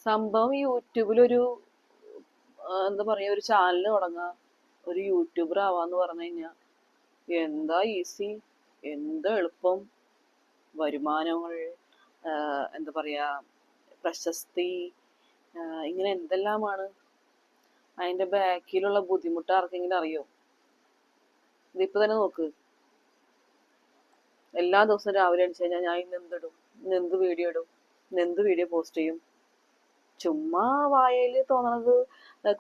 സംഭവം യൂട്യൂബിലൊരു എന്താ പറയാ, ഒരു ചാനൽ തുടങ്ങുക, ഒരു യൂട്യൂബർ ആവാന്ന് പറഞ്ഞു കഴിഞ്ഞാൽ എന്താ ഈസി, എന്താ എളുപ്പം. വരുമാനങ്ങൾ, എന്താ പറയാ, പ്രശസ്തി, ഇങ്ങനെ എന്തെല്ലാമാണ്. അതിന്റെ ബാക്കിലുള്ള ബുദ്ധിമുട്ട് ആർക്കെങ്കിലും അറിയോ? ഇതിപ്പോ തന്നെ നോക്ക്, എല്ലാ ദിവസവും രാവിലെ അടിച്ചു കഴിഞ്ഞാൽ ഞാൻ ഇന്ന് എന്തിടും, ഇന്ന് എന്ത് വീഡിയോ ഇടും, ഇന്ന് എന്ത് വീഡിയോ പോസ്റ്റ് ചെയ്യും. ചുമ്മാ വായയിൽ തോന്നണത്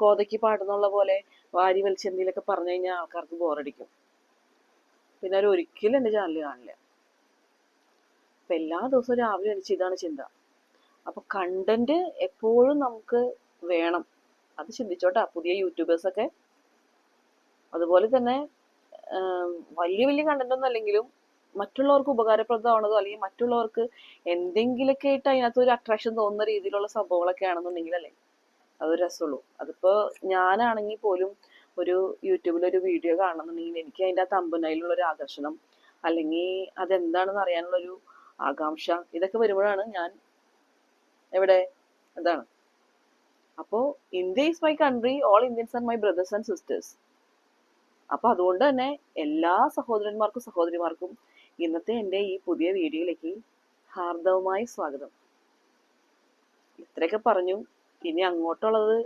കോതയ്ക്ക് പാടുന്നുള്ള പോലെ വാരി വലിച്ച് എന്തെങ്കിലുമൊക്കെ പറഞ്ഞു കഴിഞ്ഞാൽ ആൾക്കാർക്ക് ബോറടിക്കും. പിന്നെ അവർ ഒരിക്കലും എൻ്റെ ചാനൽ കാണില്ല. അപ്പൊ എല്ലാ ദിവസവും രാവിലെ അടിച്ച് ഇതാണ് ചിന്ത. അപ്പൊ കണ്ടന്റ് എപ്പോഴും നമുക്ക് വേണം. അത് ചിന്തിച്ചോട്ടാ പുതിയ യൂട്യൂബേഴ്സൊക്കെ. അതുപോലെ തന്നെ വലിയ വലിയ കണ്ടന്റ് ഒന്നും അല്ലെങ്കിലും മറ്റുള്ളവർക്ക് ഉപകാരപ്രദമാണതോ അല്ലെങ്കിൽ മറ്റുള്ളവർക്ക് എന്തെങ്കിലുമൊക്കെ ആയിട്ട് അതിനകത്ത് ഒരു അട്രാക്ഷൻ തോന്നുന്ന രീതിയിലുള്ള സംഭവങ്ങളൊക്കെ ആണെന്നുണ്ടെങ്കിൽ അല്ലേ അതൊരു രസമുള്ളൂ. അതിപ്പോ ഞാനാണെങ്കിൽ പോലും ഒരു യൂട്യൂബിലൊരു വീഡിയോ കാണണമെന്നുണ്ടെങ്കിൽ എനിക്ക് അതിൻ്റെ ആ തമ്പനയിലുള്ള ഒരു ആകർഷണം, അല്ലെങ്കിൽ അതെന്താണെന്ന് അറിയാനുള്ളൊരു ആകാംക്ഷ, ഇതൊക്കെ വരുമ്പോഴാണ് ഞാൻ എവിടെ അതാണ്. അപ്പോ India is my country, all Indians are my brothers and sisters. അപ്പൊ അതുകൊണ്ട് തന്നെ എല്ലാ സഹോദരന്മാർക്കും സഹോദരിമാർക്കും ഇന്നത്തെ എൻ്റെ ഈ പുതിയ വീഡിയോയിലേക്ക് ഹാർദവമായി സ്വാഗതം. ഇത്രയൊക്കെ പറഞ്ഞു. ഇനി അങ്ങോട്ടുള്ളത്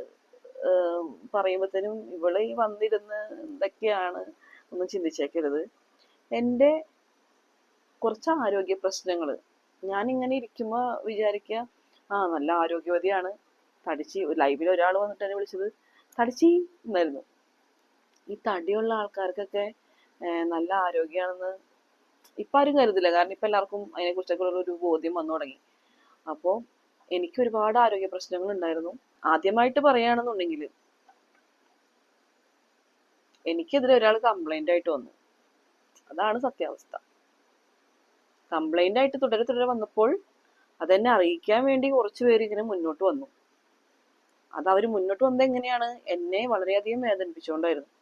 പറയുമ്പോഴത്തേനും ഇവള് ഈ വന്നിരുന്ന് എന്തൊക്കെയാണ് ഒന്നും ചിന്തിച്ചേക്കരുത്. എൻ്റെ കുറച്ച് ആരോഗ്യ പ്രശ്നങ്ങൾ ഞാൻ ഇങ്ങനെ ഇരിക്കുമ്പോ വിചാരിക്കുക, നല്ല ആരോഗ്യവതിയാണ്, തടിച്ച്. ലൈവിൽ ഒരാൾ വന്നിട്ട് എന്നെ വിളിച്ചത് തടിച്ചി എന്നായിരുന്നു. ഈ തടിയുള്ള ആൾക്കാർക്കൊക്കെ നല്ല ആരോഗ്യമാണെന്ന് ഇപ്പൊ ആരും കരുതില്ല, കാരണം ഇപ്പൊ എല്ലാവർക്കും അതിനെ കുറിച്ചൊക്കെ ഒരു ബോധ്യം വന്നു തുടങ്ങി. അപ്പോൾ എനിക്ക് ഒരുപാട് ആരോഗ്യ പ്രശ്നങ്ങൾ ഉണ്ടായിരുന്നു. ആദ്യമായിട്ട് പറയുകയാണെന്നുണ്ടെങ്കിൽ എനിക്കെതിരെ ഒരാൾ കംപ്ലൈന്റ് ആയിട്ട് വന്നു. അതാണ് സത്യാവസ്ഥ. കംപ്ലൈന്റ് ആയിട്ട് തുടരെ തുടരെ വന്നപ്പോൾ അതെന്നെ അറിയിക്കാൻ വേണ്ടി കുറച്ചു പേര് ഇങ്ങനെ മുന്നോട്ട് വന്നു. അത് അവർ മുന്നോട്ട് വന്നത് എങ്ങനെയാണ്, എന്നെ വളരെയധികം വേദനിപ്പിച്ചുകൊണ്ടായിരുന്നു.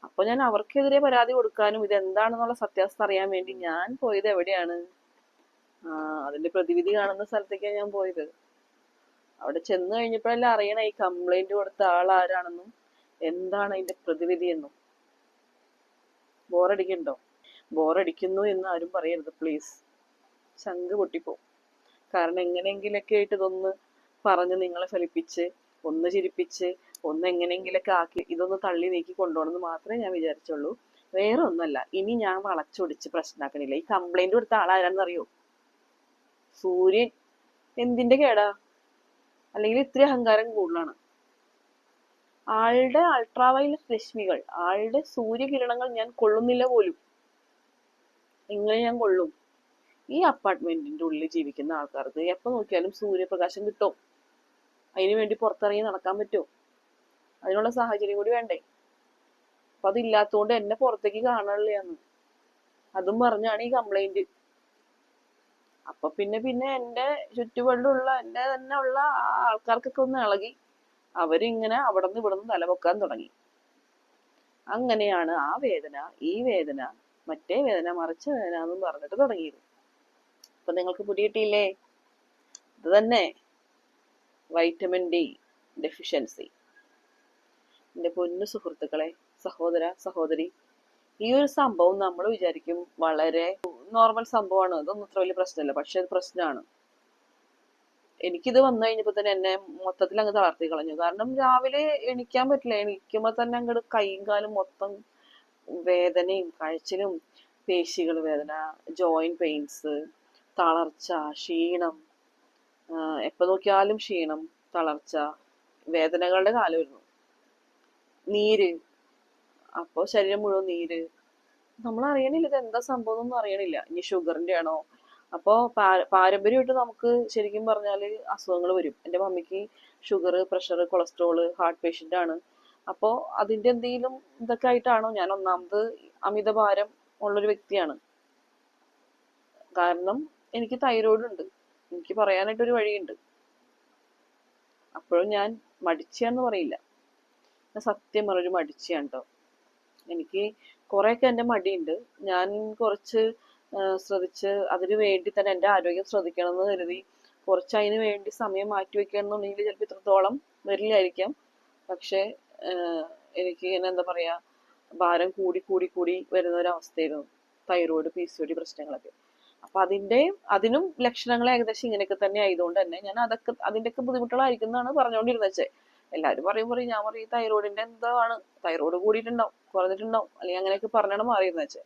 അപ്പൊ ഞാൻ അവർക്കെതിരെ പരാതി കൊടുക്കാനും ഇതെന്താണെന്നുള്ള സത്യാവസ്ഥ അറിയാൻ വേണ്ടി ഞാൻ പോയത് എവിടെയാണ്, അതിന്റെ പ്രതിവിധി കാണുന്ന സ്ഥലത്തേക്കാണ് ഞാൻ പോയത്. അവിടെ ചെന്ന് കഴിഞ്ഞപ്പോഴല്ലേ അറിയണ ഈ കംപ്ലൈന്റ് കൊടുത്ത ആൾ ആരാണെന്നും എന്താണ് അതിന്റെ പ്രതിവിധി എന്നും. ബോറടിക്കണ്ടോ? ബോറടിക്കുന്നു എന്ന് ആരും പറയരുത് പ്ലീസ്. ചങ്ക് പൊട്ടിപ്പോവും. കാരണം എങ്ങനെയെങ്കിലൊക്കെ ആയിട്ട് ഇതൊന്ന് പറഞ്ഞ് നിങ്ങളെ ഫലിപ്പിച്ച്, ഒന്ന് ചിരിപ്പിച്ച്, ഒന്ന് എങ്ങനെയെങ്കിലൊക്കെ ആക്കി ഇതൊന്ന് തള്ളി നീക്കി കൊണ്ടുപോകണമെന്ന് മാത്രമേ ഞാൻ വിചാരിച്ചുള്ളൂ. വേറെ ഒന്നല്ല. ഇനി ഞാൻ വളച്ചൊടിച്ച് പ്രശ്നമാക്കണില്ല. ഈ കംപ്ലൈന്റ് കൊടുത്ത ആളാരാണെന്ന് അറിയോ? സൂര്യൻ. എന്തിന്റെ കേടാ? അല്ലെങ്കിൽ ഇത്തിരി അഹങ്കാരം കൂടുതലാണ്. ആളുടെ അൾട്രാവയലറ്റ് രശ്മികൾ, ആളുടെ സൂര്യകിരണങ്ങൾ ഞാൻ കൊള്ളുന്നില്ല പോലും. എങ്ങനെ ഞാൻ കൊള്ളും? ഈ അപ്പാർട്ട്മെന്റിന്റെ ഉള്ളിൽ ജീവിക്കുന്ന ആൾക്കാർക്ക് എപ്പോ നോക്കിയാലും സൂര്യപ്രകാശം കിട്ടും. അതിനു വേണ്ടി പുറത്തിറങ്ങി നടക്കാൻ പറ്റുമോ? അതിനുള്ള സാഹചര്യം കൂടി വേണ്ടേ? അപ്പൊ അതില്ലാത്തതുകൊണ്ട് എന്നെ പുറത്തേക്ക് കാണാനില്ലാന്ന് അതും പറഞ്ഞാണ് ഈ കംപ്ലൈന്റ്. അപ്പൊ പിന്നെ എന്റെ ചുറ്റുപാടിലുള്ള എന്റെ തന്നെ ഉള്ള ആൾക്കാർക്കൊക്കെ ഒന്ന് ഇളകി. അവരിങ്ങനെ അവിടെ നിന്ന് ഇവിടെ നിന്ന് തലപൊക്കാൻ തുടങ്ങി. അങ്ങനെയാണ് ആ വേദന, ഈ വേദന, മറ്റേ വേദന, മറിച്ച വേദന എന്നും പറഞ്ഞിട്ട് തുടങ്ങിയത്. അപ്പൊ നിങ്ങൾക്ക് പിടികിട്ടിയില്ലേ? ഇത് തന്നെ വൈറ്റമിൻ ഡി ഡെഫിഷ്യൻസി. എൻ്റെ പൊന്നു സുഹൃത്തുക്കളെ, സഹോദര സഹോദരി, ഈ ഒരു സംഭവം നമ്മൾ വിചാരിക്കും വളരെ നോർമൽ സംഭവമാണ്, ഇതൊന്നും അത്ര വലിയ പ്രശ്നമില്ല. പക്ഷെ അത് പ്രശ്നമാണ്. എനിക്കിത് വന്നു കഴിഞ്ഞപ്പോൾ തന്നെ എന്നെ മൊത്തത്തിൽ അങ്ങ് തളർത്തി കളഞ്ഞു. കാരണം രാവിലെ എണീക്കാൻ പറ്റില്ല. എണീക്കുമ്പോൾ തന്നെ അങ്ങോട്ട് കൈയും കാലും മൊത്തം വേദനയും കഴച്ചിലും, പേശികൾ വേദന, ജോയിന്റ് പെയിൻസ്, തളർച്ച, ക്ഷീണം, എപ്പോ നോക്കിയാലും ക്ഷീണം, തളർച്ച, വേദനകളുടെ കാലമായിരുന്നു. നീര്, അപ്പോ ശരീരം മുഴുവൻ നീര്. നമ്മൾ അറിയണില്ല ഇത് എന്താ സംഭവം ഒന്നും അറിയണില്ല. ഇനി ഷുഗറിന്റെ ആണോ? അപ്പോ പാരമ്പര്യമായിട്ട് നമുക്ക് ശരിക്കും പറഞ്ഞാല് അസുഖങ്ങൾ വരും. എൻ്റെ മമ്മിക്ക് sugar, pressure, cholesterol, heart patient ആണ്. അപ്പോ അതിന്റെ എന്തെങ്കിലും ഇതൊക്കെ ആയിട്ടാണോ? ഞാൻ ഒന്നാമത് അമിതഭാരം ഉള്ളൊരു വ്യക്തിയാണ്. കാരണം എനിക്ക് തൈറോയിഡ് ഉണ്ട്. എനിക്ക് പറയാനായിട്ടൊരു വഴിയുണ്ട്. അപ്പോഴും ഞാൻ മടിച്ചാന്ന് പറയില്ല, ഞാൻ സത്യം പറഞ്ഞൊരു മടിച്ചാണ് കേട്ടോ. എനിക്ക് കുറെയൊക്കെ എൻ്റെ മടിയുണ്ട്. ഞാൻ കുറച്ച് ശ്രദ്ധിച്ച് അതിനു വേണ്ടി തന്നെ എൻ്റെ ആരോഗ്യം ശ്രദ്ധിക്കണം എന്ന് കരുതി കുറച്ച് അതിന് വേണ്ടി സമയം മാറ്റി വെക്കുകയാണെന്നുണ്ടെങ്കിൽ ചിലപ്പോൾ ഇത്രത്തോളം വരില്ലായിരിക്കാം. പക്ഷെ എനിക്ക് ഇങ്ങനെ എന്താ പറയാ, ഭാരം കൂടി കൂടി കൂടി വരുന്ന ഒരു അവസ്ഥയായിരുന്നു, തൈറോയിഡ് PCOD പ്രശ്നങ്ങളൊക്കെ. അപ്പൊ അതിനും ലക്ഷണങ്ങൾ ഏകദേശം ഇങ്ങനെയൊക്കെ തന്നെ ആയതുകൊണ്ട് തന്നെ ഞാൻ അതിന്റെയൊക്കെ ബുദ്ധിമുട്ടുകളായിരിക്കും എന്നാണ് പറഞ്ഞുകൊണ്ടിരുന്നത്. എല്ലാവരും പറയും ഞാൻ പറയും തൈറോയിഡിന്റെ എന്താണ്, തൈറോയിഡ് കൂടിയിട്ടുണ്ടാവും, കുറഞ്ഞിട്ടുണ്ടാവും, അല്ലെങ്കിൽ അങ്ങനെയൊക്കെ പറഞ്ഞാണ് മാറിയെന്ന് വെച്ചാൽ.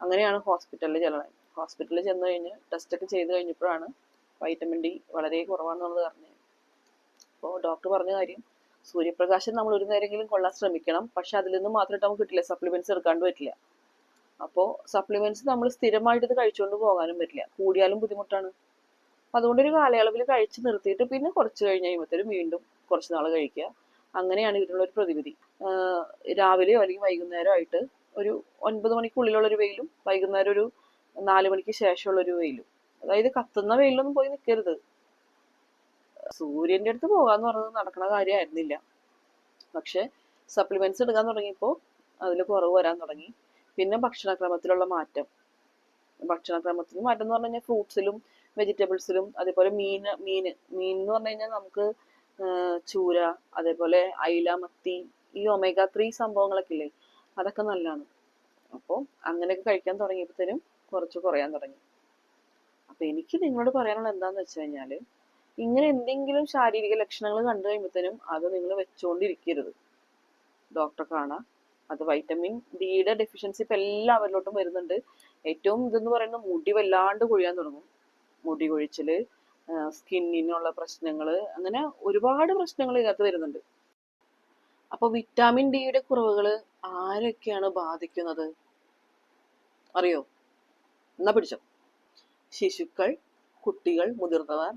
അങ്ങനെയാണ് ഹോസ്പിറ്റലിൽ ചെല്ലണത്. ഹോസ്പിറ്റലിൽ ചെന്ന് കഴിഞ്ഞ് ടെസ്റ്റ് ഒക്കെ ചെയ്ത് കഴിഞ്ഞപ്പോഴാണ് വൈറ്റമിൻ ഡി വളരെ കുറവാണെന്നുള്ളത് അറിഞ്ഞത്. അപ്പോൾ ഡോക്ടർ പറഞ്ഞ കാര്യം, സൂര്യപ്രകാശം നമ്മൾ ഒരു നേരമെങ്കിലും കൊള്ളാൻ ശ്രമിക്കണം, പക്ഷെ അതിൽ നിന്ന് മാത്രമായിട്ട് നമുക്ക് കിട്ടില്ല, സപ്ലിമെന്റ്സ് എടുക്കാണ്ട് പറ്റില്ല. അപ്പോൾ സപ്ലിമെന്റ്സ് നമ്മൾ സ്ഥിരമായിട്ട് ഇത് കഴിച്ചുകൊണ്ട് പോകാനും പറ്റില്ല, കൂടിയാലും ബുദ്ധിമുട്ടാണ്. അതുകൊണ്ട് ഒരു കാലയളവിൽ കഴിച്ച് നിർത്തിയിട്ട് പിന്നെ കുറച്ച് കഴിഞ്ഞ് കഴിയുമ്പോഴത്തേനും വീണ്ടും കുറച്ച് നാൾ കഴിക്കുക. അങ്ങനെയാണ് ഇതിനുള്ള ഒരു പ്രതിവിധി. രാവിലെയോ അല്ലെങ്കിൽ വൈകുന്നേരമോ ആയിട്ട് ഒരു 9 മണിക്കുള്ളിലുള്ള ഒരു വെയിലും വൈകുന്നേരം ഒരു 4 മണിക്ക് ശേഷമുള്ള ഒരു വെയിലും, അതായത് കത്തുന്ന വെയിലൊന്നും പോയി നിൽക്കരുത്. സൂര്യന്റെ അടുത്ത് പോകാന്ന് പറഞ്ഞത് നടക്കുന്ന കാര്യമായിരുന്നില്ല. പക്ഷെ സപ്ലിമെന്റ്സ് എടുക്കാൻ തുടങ്ങിയപ്പോൾ അതിൽ കുറവ് വരാൻ തുടങ്ങി. പിന്നെ ഭക്ഷണക്രമത്തിലുള്ള മാറ്റം എന്ന് പറഞ്ഞു കഴിഞ്ഞാൽ ഫ്രൂട്ട്സിലും വെജിറ്റബിൾസിലും, അതേപോലെ മീൻ എന്ന് പറഞ്ഞു കഴിഞ്ഞാൽ നമുക്ക് ചൂര, അതേപോലെ അയില, മത്തി, ഈ ഒമേഗ 3 സംഭവങ്ങളൊക്കെ ഇല്ലേ, അതൊക്കെ നല്ലതാണ്. അപ്പോൾ അങ്ങനെയൊക്കെ കഴിക്കാൻ തുടങ്ങിയപ്പോഴത്തേനും കുറച്ച് കുറയാൻ തുടങ്ങി. അപ്പൊ എനിക്ക് നിങ്ങളോട് പറയാനുള്ളത് എന്താന്ന് വെച്ച് കഴിഞ്ഞാല്, ഇങ്ങനെ എന്തെങ്കിലും ശാരീരിക ലക്ഷണങ്ങൾ കണ്ടു കഴിയുമ്പോഴത്തേനും അത് നിങ്ങൾ വെച്ചുകൊണ്ടിരിക്കരുത്, ഡോക്ടറെ കാണാം. അത് വൈറ്റമിൻ ഡിയുടെ ഡെഫിഷ്യൻസി ഇപ്പൊ എല്ലാവരിലോട്ടും വരുന്നുണ്ട്. ഏറ്റവും ഇതെന്ന് പറയുന്നത് മുടി വല്ലാണ്ട് കൊഴിയാൻ തുടങ്ങും, മുടി കൊഴിച്ചില്, സ്കിന്നിനുള്ള പ്രശ്നങ്ങള്, അങ്ങനെ ഒരുപാട് പ്രശ്നങ്ങൾ ഇതിനകത്ത് വരുന്നുണ്ട്. അപ്പൊ വിറ്റാമിൻ ഡിയുടെ കുറവുകൾ ആരൊക്കെയാണ് ബാധിക്കുന്നത് അറിയോ? എന്നാ പിടിച്ചോ. ശിശുക്കൾ, കുട്ടികൾ, മുതിർന്നവർ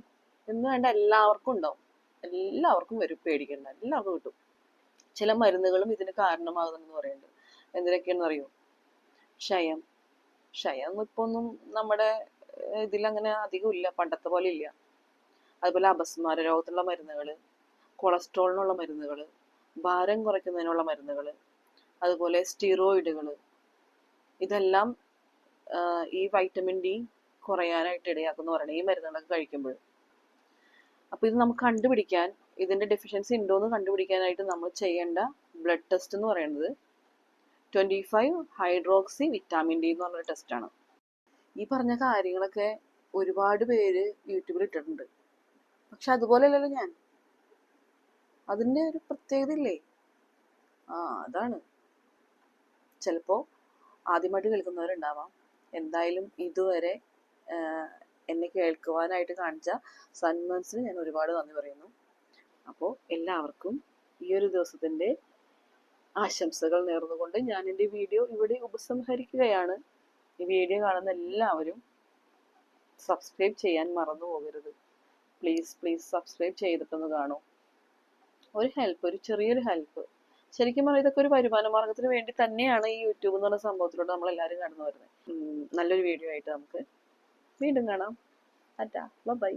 എന്ന് വേണ്ട എല്ലാവർക്കും ഉണ്ടാവും. എല്ലാവർക്കും വരും, പേടിക്കണ്ട, എല്ലാവർക്കും കിട്ടും. ചില മരുന്നുകളും ഇതിന് കാരണമാകുന്നെന്ന് പറയുന്നുണ്ട്. എന്തിനൊക്കെയാണെന്ന് അറിയോ? ക്ഷയം ഇപ്പൊ ഒന്നും നമ്മുടെ ഇതിലങ്ങനെ അധികം ഇല്ല, പണ്ടത്തെ പോലെ ഇല്ല. അതുപോലെ അപസ്മാര രോഗത്തിനുള്ള മരുന്നുകൾ, കൊളസ്ട്രോളിനുള്ള മരുന്നുകൾ, ഭാരം കുറയ്ക്കുന്നതിനുള്ള മരുന്നുകൾ, അതുപോലെ സ്റ്റിറോയിഡുകൾ, ഇതെല്ലാം ഈ വൈറ്റമിൻ ഡി കുറയാനായിട്ട് ഇടയാക്കുന്നു പറയണേ ഈ മരുന്നുകളൊക്കെ കഴിക്കുമ്പോൾ. അപ്പൊ ഇത് നമുക്ക് കണ്ടുപിടിക്കാൻ, ഇതിന്റെ ഡെഫിഷ്യൻസി ഉണ്ടോ എന്ന് കണ്ടുപിടിക്കാനായിട്ട് നമ്മൾ ചെയ്യേണ്ട ബ്ലഡ് ടെസ്റ്റ് എന്ന് പറയുന്നത് 25 ഹൈഡ്രോക്സി വിറ്റാമിൻ ഡി എന്ന് പറഞ്ഞൊരു ടെസ്റ്റാണ്. ഈ പറഞ്ഞ കാര്യങ്ങളൊക്കെ ഒരുപാട് പേര് യൂട്യൂബിൽ ഇട്ടിട്ടുണ്ട്. പക്ഷെ അതുപോലെ അല്ലല്ലോ ഞാൻ. അതിന്റെ ഒരു പ്രത്യേകത ഇല്ലേ, അതാണ്. ചിലപ്പോ ആദ്യമായിട്ട് കേൾക്കുന്നവരുണ്ടാവാം. എന്തായാലും ഇതുവരെ എന്നെ കേൾക്കുവാനായിട്ട് കാണിച്ച സന്മൻസിന് ഞാൻ ഒരുപാട് നന്ദി പറയുന്നു. അപ്പോൾ എല്ലാവർക്കും ഈ ഒരു ദിവസത്തിന്റെ ആശംസകൾ നേർന്നുകൊണ്ട് ഞാൻ എൻ്റെ വീഡിയോ ഇവിടെ ഉപസംഹരിക്കുകയാണ്. ഈ വീഡിയോ കാണുന്ന എല്ലാവരും സബ്സ്ക്രൈബ് ചെയ്യാൻ മറന്നു പോകരുത്. പ്ലീസ് സബ്സ്ക്രൈബ് ചെയ്തിട്ടൊന്ന് കാണൂ. ഒരു ചെറിയൊരു ഹെൽപ്പ്. ശരിക്കും പറഞ്ഞാൽ ഇതൊക്കെ ഒരു വരുമാന മാർഗത്തിന് വേണ്ടി തന്നെയാണ് ഈ യൂട്യൂബ് എന്ന് പറഞ്ഞ സംഭവത്തിലൂടെ നമ്മൾ എല്ലാവരും കടന്നു വരുന്നത്. നല്ലൊരു വീഡിയോ ആയിട്ട് നമുക്ക് വീണ്ടും കാണാം. ബൈ.